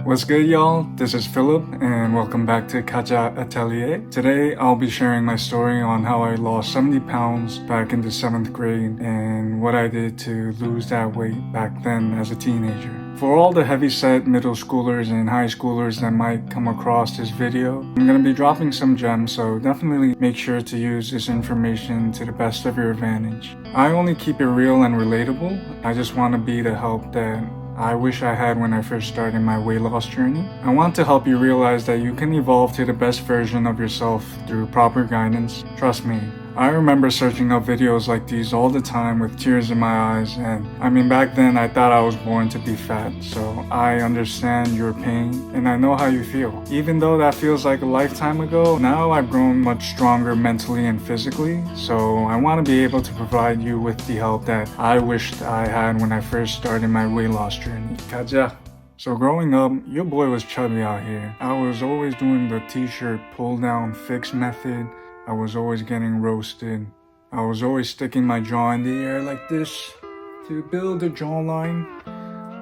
What's good, y'all? This is Phillip, and welcome back to Gaja Atelier. Today, I'll be sharing my story on how I lost 70 pounds back in the 7th grade and what I did to lose that weight back then as a teenager. For all the heavy-set middle schoolers and high schoolers that might come across this video, I'm going to be dropping some gems, so definitely make sure to use this information to the best of your advantage. I only keep it real and relatable. I just want to be the help that I wish I had when I first started my weight loss journey. I want to help you realize that you can evolve to the best version of yourself through proper guidance. Trust me, I remember searching up videos like these all the time with tears in my eyes, and I mean back then I thought I was born to be fat, so I understand your pain and I know how you feel. Even though that feels like a lifetime ago, now I've grown much stronger mentally and physically, so I want to be able to provide you with the help that I wished I had when I first started my weight loss journey. Gaja. So growing up, your boy was chubby out here. I was always doing the t-shirt pull down fix method. I was always getting roasted. I was always sticking my jaw in the air like this to build a jawline,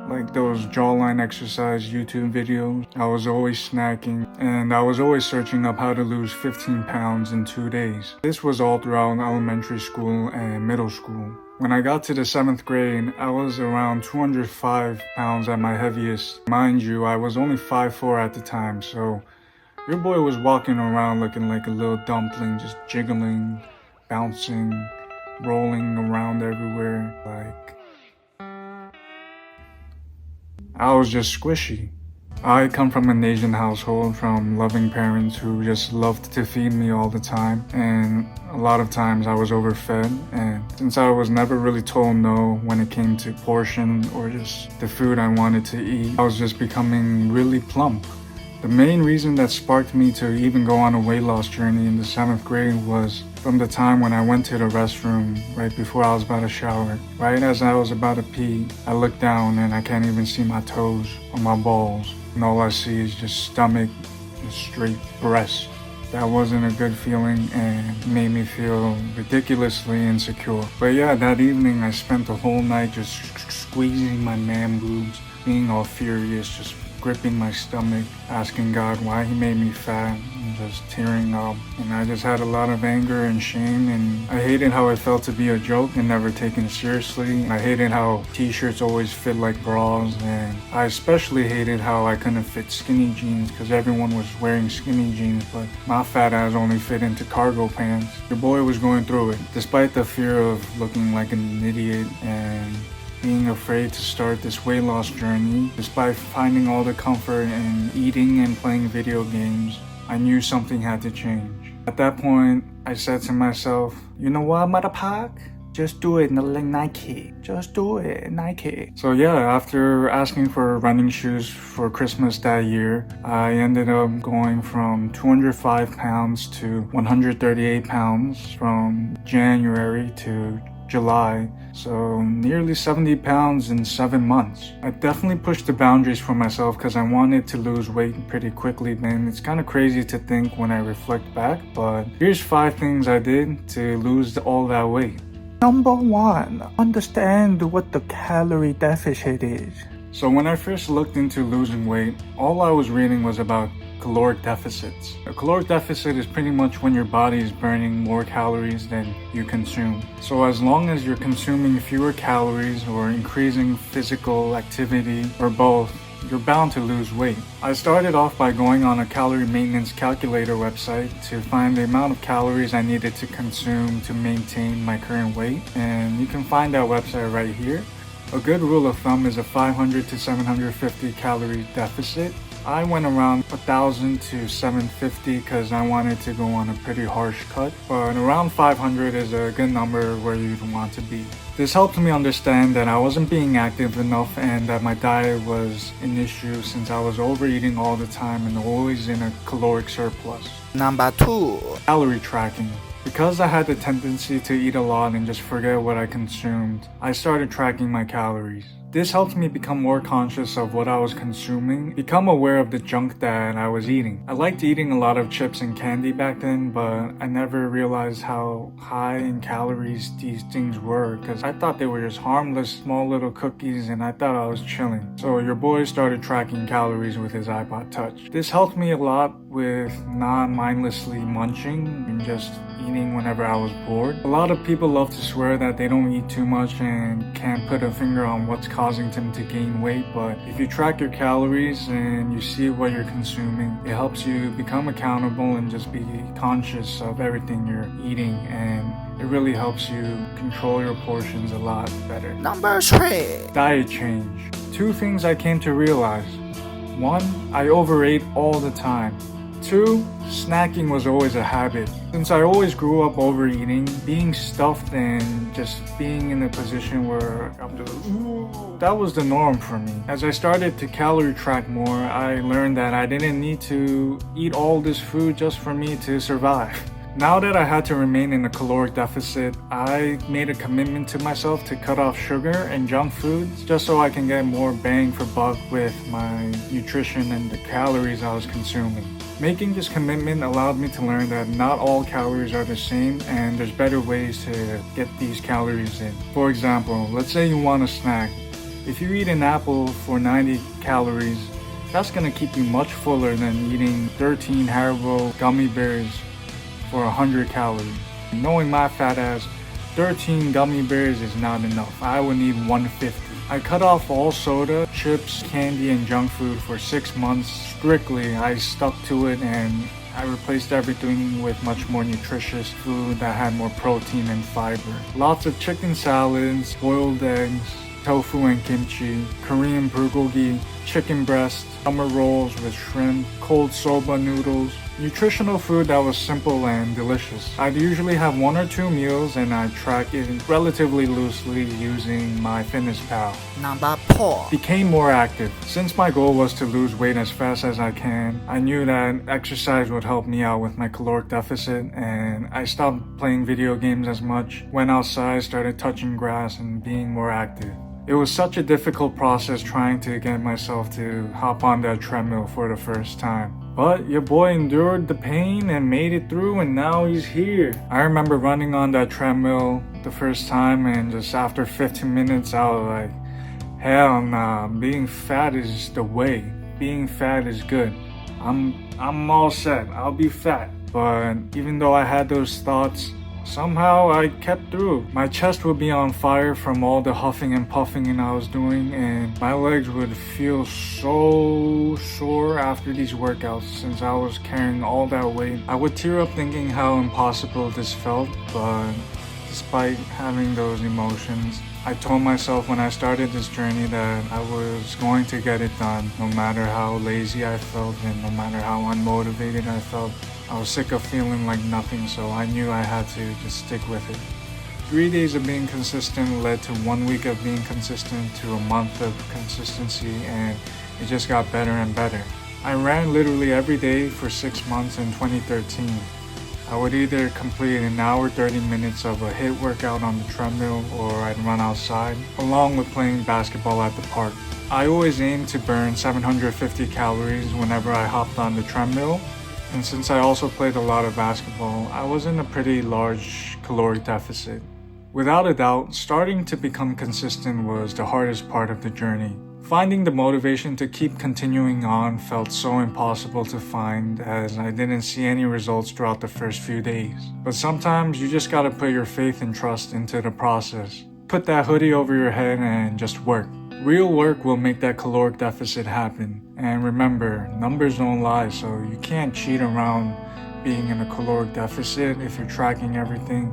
like those jawline exercise YouTube videos. I was always snacking, and I was always searching up how to lose 15 pounds in 2 days. This was all throughout elementary school and middle school. When I got to the 7th grade, I was around 205 pounds at my heaviest. Mind you, I was only 5'4" at the time, so your boy was walking around looking like a little dumpling, just jiggling, bouncing, rolling around everywhere. I was just squishy. I come from an Asian household, from loving parents who just loved to feed me all the time, and a lot of times I was overfed, and since I was never really told no when it came to portion or just the food I wanted to eat, I was just becoming really plump. The main reason that sparked me to even go on a weight loss journey in the 7th grade was from the time when I went to the restroom right before I was about to shower. Right as I was about to pee, I looked down and I can't even see my toes or my balls. And all I see is just stomach, just straight breast. That wasn't a good feeling and made me feel ridiculously insecure. But yeah, that evening I spent the whole night just squeezing my man boobs, being all furious, just gripping my stomach, asking God why he made me fat, and just tearing up. And I just had a lot of anger and shame, and I hated how it felt to be a joke and never taken seriously. I hated how t-shirts always fit like bras, and I especially hated how I couldn't fit skinny jeans because everyone was wearing skinny jeans, but my fat ass only fit into cargo pants. Your boy was going through it, despite the fear of looking like an idiot and being afraid to start this weight loss journey. Despite finding all the comfort in eating and playing video games, I knew something had to change. At that point, I said to myself, you know what, motherfucker? Just do it, like Nike. Just do it, Nike. So yeah, after asking for running shoes for Christmas that year, I ended up going from 205 pounds to 138 pounds from January to July, so nearly 70 pounds in 7 months. I definitely pushed the boundaries for myself because I wanted to lose weight pretty quickly, and it's kind of crazy to think when I reflect back, but here's 5 things I did to lose all that weight. Number 1, understand what the calorie deficit is. So when I first looked into losing weight, all I was reading was about caloric deficits. A caloric deficit is pretty much when your body is burning more calories than you consume. So as long as you're consuming fewer calories or increasing physical activity or both, you're bound to lose weight. I started off by going on a calorie maintenance calculator website to find the amount of calories I needed to consume to maintain my current weight, and you can find that website right here. A good rule of thumb is a 500 to 750 calorie deficit. I went around 1,000 to 750 because I wanted to go on a pretty harsh cut, but around 500 is a good number where you'd want to be. This helped me understand that I wasn't being active enough and that my diet was an issue since I was overeating all the time and always in a caloric surplus. Number 2, calorie tracking. Because I had the tendency to eat a lot and just forget what I consumed, I started tracking my calories. This helped me become more conscious of what I was consuming, become aware of the junk that I was eating. I liked eating a lot of chips and candy back then, but I never realized how high in calories these things were because I thought they were just harmless small little cookies and I thought I was chilling. So your boy started tracking calories with his iPod Touch. This helped me a lot with not mindlessly munching and just eating whenever I was bored. A lot of people love to swear that they don't eat too much and can't put a finger on what's causing them to gain weight, but if you track your calories and you see what you're consuming, it helps you become accountable and just be conscious of everything you're eating, and it really helps you control your portions a lot better. Number 3. Diet change. 2 things I came to realize. 1, I overate all the time. 2, snacking was always a habit. Since I always grew up overeating, being stuffed and just being in a position where I'm just, that was the norm for me. As I started to calorie track more, I learned that I didn't need to eat all this food just for me to survive. Now that I had to remain in a caloric deficit, I made a commitment to myself to cut off sugar and junk foods just so I can get more bang for buck with my nutrition and the calories I was consuming. Making this commitment allowed me to learn that not all calories are the same and there's better ways to get these calories in. For example, let's say you want a snack. If you eat an apple for 90 calories, that's gonna keep you much fuller than eating 13 Haribo gummy bears for 100 calories. Knowing my fat ass, 13 gummy bears is not enough. I would need 150. I cut off all soda, chips, candy, and junk food for 6 months strictly. I stuck to it and I replaced everything with much more nutritious food that had more protein and fiber. Lots of chicken salads, boiled eggs, tofu and kimchi, Korean bulgogi, chicken breast, summer rolls with shrimp, cold soba noodles. Nutritional food that was simple and delicious. I'd usually have 1 or 2 meals and I'd track it relatively loosely using my fitness pal. Number 4. Became more active. Since my goal was to lose weight as fast as I can, I knew that exercise would help me out with my caloric deficit, and I stopped playing video games as much, went outside, started touching grass and being more active. It was such a difficult process trying to get myself to hop on that treadmill for the first time. But your boy endured the pain and made it through, and now he's here. I remember running on that treadmill the first time, and just after 15 minutes I was like, hell nah, being fat is the way. Being fat is good. I'm all set, I'll be fat. But even though I had those thoughts, somehow I kept through. My chest would be on fire from all the huffing and puffing I was doing, and my legs would feel so sore after these workouts since I was carrying all that weight. I would tear up thinking how impossible this felt, but despite having those emotions, I told myself when I started this journey that I was going to get it done, no matter how lazy I felt and no matter how unmotivated I felt. I was sick of feeling like nothing, so I knew I had to just stick with it. 3 days of being consistent led to 1 week of being consistent to a month of consistency, and it just got better and better. I ran literally every day for 6 months in 2013. I would either complete an hour 30 minutes of a HIIT workout on the treadmill, or I'd run outside, along with playing basketball at the park. I always aimed to burn 750 calories whenever I hopped on the treadmill. And since I also played a lot of basketball, I was in a pretty large caloric deficit. Without a doubt, starting to become consistent was the hardest part of the journey. Finding the motivation to keep continuing on felt so impossible to find, as I didn't see any results throughout the first few days. But sometimes you just gotta put your faith and trust into the process. Put that hoodie over your head and just work. Real work will make that caloric deficit happen. And remember, numbers don't lie, so you can't cheat around being in a caloric deficit if you're tracking everything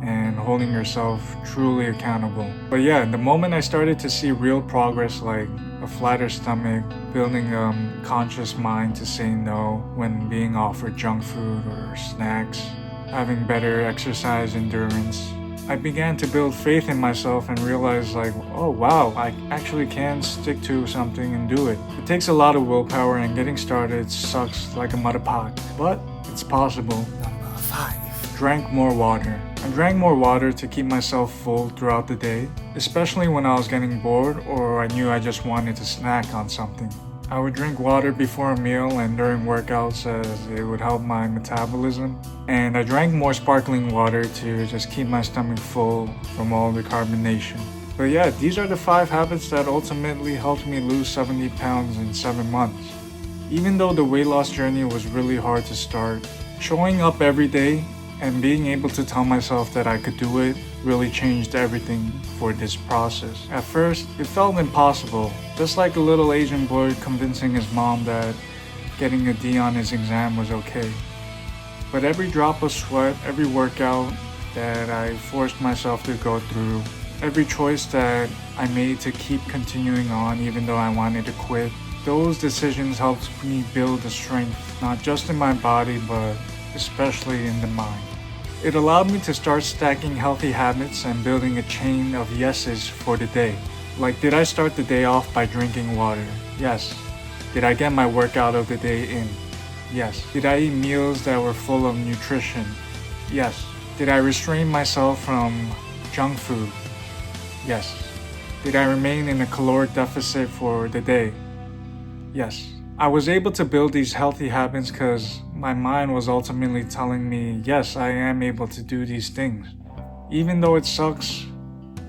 and holding yourself truly accountable. But yeah, the moment I started to see real progress, like a flatter stomach, building a conscious mind to say no when being offered junk food or snacks, having better exercise endurance, I began to build faith in myself and realize like, oh wow, I actually can stick to something and do it. It takes a lot of willpower and getting started sucks like a motherfucker, but it's possible. Number 5. drank more water. I drank more water to keep myself full throughout the day, especially when I was getting bored or I knew I just wanted to snack on something. I would drink water before a meal and during workouts as it would help my metabolism. And I drank more sparkling water to just keep my stomach full from all the carbonation. But yeah, these are the 5 habits that ultimately helped me lose 70 pounds in 7 months. Even though the weight loss journey was really hard to start, showing up every day and being able to tell myself that I could do it really changed everything for this process. At first, it felt impossible, just like a little Asian boy convincing his mom that getting a D on his exam was okay. But every drop of sweat, every workout that I forced myself to go through, every choice that I made to keep continuing on even though I wanted to quit, those decisions helped me build the strength, not just in my body, but especially in the mind. It allowed me to start stacking healthy habits and building a chain of yeses for the day. Like, did I start the day off by drinking water? Yes. Did I get my workout of the day in? Yes. Did I eat meals that were full of nutrition? Yes. Did I restrain myself from junk food? Yes. Did I remain in a caloric deficit for the day? Yes. I was able to build these healthy habits because my mind was ultimately telling me, yes, I am able to do these things. Even though it sucks,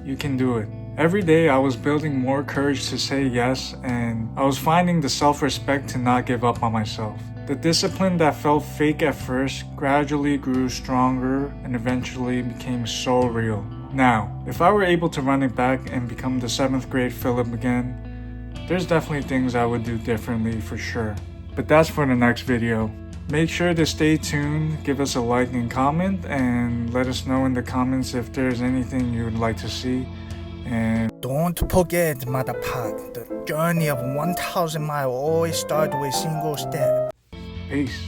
you can do it. Every day I was building more courage to say yes, and I was finding the self-respect to not give up on myself. The discipline that felt fake at first gradually grew stronger and eventually became so real. Now, if I were able to run it back and become the 7th grade Phillip again, there's definitely things I would do differently for sure. But that's for the next video. Make sure to stay tuned, give us a like and comment, and let us know in the comments if there's anything you would like to see. And Don't forget, motherfucker, the journey of 1,000 miles always starts with a single step. peace.